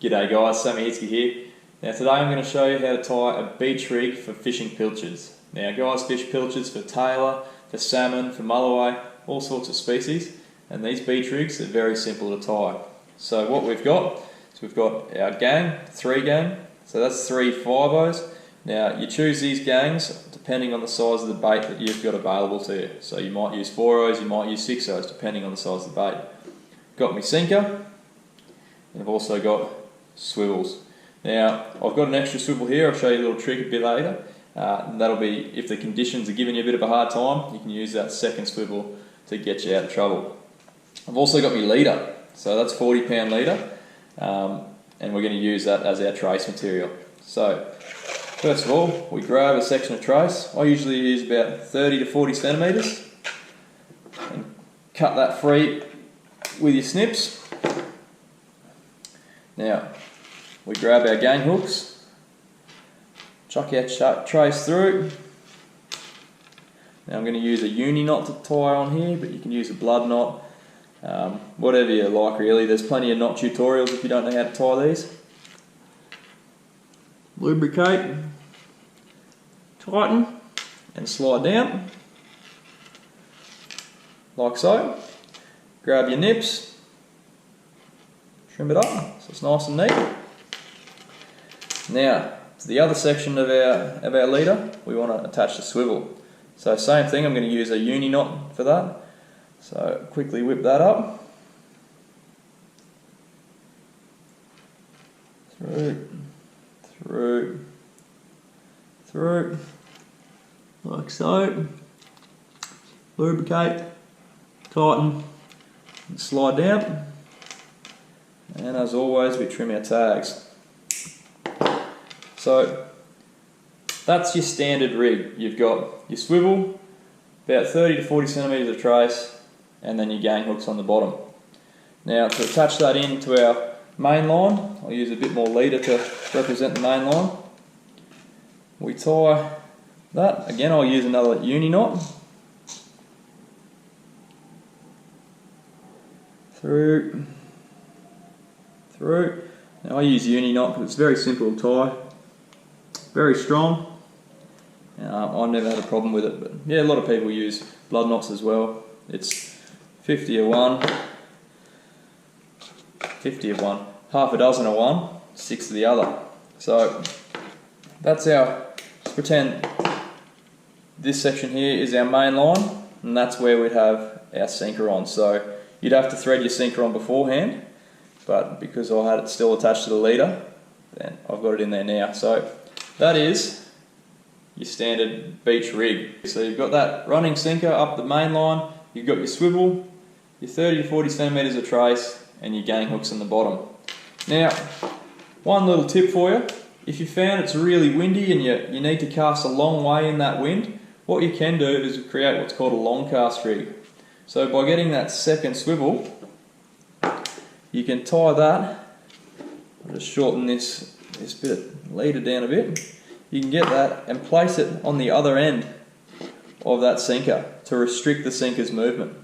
G'day guys, Sammy Hitsky here. Now today I'm going to show you how to tie a beach rig for fishing pilchards. Now guys fish pilchards for tailor, for salmon, for mulloway, all sorts of species, and these beach rigs are very simple to tie. So what we've got is we've got our gang, 3 gang, so that's 3 fibos. Now you choose these gangs depending on the size of the bait that you've got available to you. So you might use 4Os, you might use 6Os depending on the size of the bait. Got my sinker, and I've also got swivels. Now I've got an extra swivel here, I'll show you a little trick a bit later. And that'll be if the conditions are giving you a bit of a hard time, you can use that second swivel to get you out of trouble. I've also got my leader, so that's 40-pound leader, and we're going to use that as our trace material. So first of all, we grab a section of trace. I usually use about 30 to 40 centimetres and cut that free with your snips. Now we grab our gang hooks, chuck our trace through. Now I'm going to use a uni knot to tie on here, but you can use a blood knot, whatever you like really. There's plenty of knot tutorials if you don't know how to tie these. Lubricate, tighten and slide down like so. Grab your nips, trim it up so it's nice and neat. Now to the other section of our leader, we want to attach the swivel. So same thing, I'm going to use a uni knot for that. So quickly whip that up, through, like so. Lubricate, tighten, and slide down. And as always, we trim our tags. So that's your standard rig. You've got your swivel, about 30 to 40 centimetres of trace, and then your gang hooks on the bottom. Now to attach that into our main line, I'll use a bit more leader to represent the main line. We tie that, again I'll use another uni knot, through. Now I use uni knot because it's very simple to tie, very strong. I've never had a problem with it, but yeah, a lot of people use blood knots as well. It's 50 of one, half a dozen of one, 6 of the other. So that's our, let's pretend this section here is our main line, and that's where we'd have our sinker on. So you'd have to thread your sinker on beforehand, but because I had it still attached to the leader, then I've got it in there now. So that is your standard beach rig. So you've got that running sinker up the main line, you've got your swivel, your 30 to 40 centimetres of trace, and your gang hooks on the bottom. Now, one little tip for you, if you found it's really windy and you need to cast a long way in that wind, what you can do is create what's called a long cast rig. So by getting that second swivel, you can tie that. I'll just shorten this bit of leader down a bit. You can get that and place it on the other end of that sinker to restrict the sinker's movement.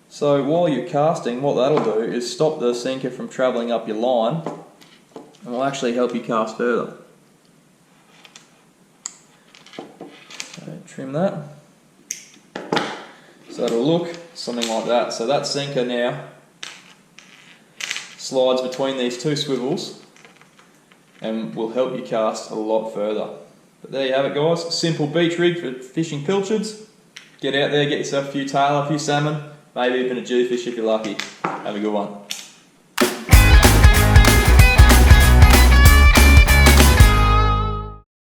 So while you're casting, what that'll do is stop the sinker from travelling up your line and will actually help you cast further. So trim that. So it'll look something like that. So that sinker now slides between these 2 swivels and will help you cast a lot further. But there you have it guys, simple beach rig for fishing pilchards. Get out there, get yourself a few tailor, a few salmon, maybe even a jewfish if you're lucky. Have a good one.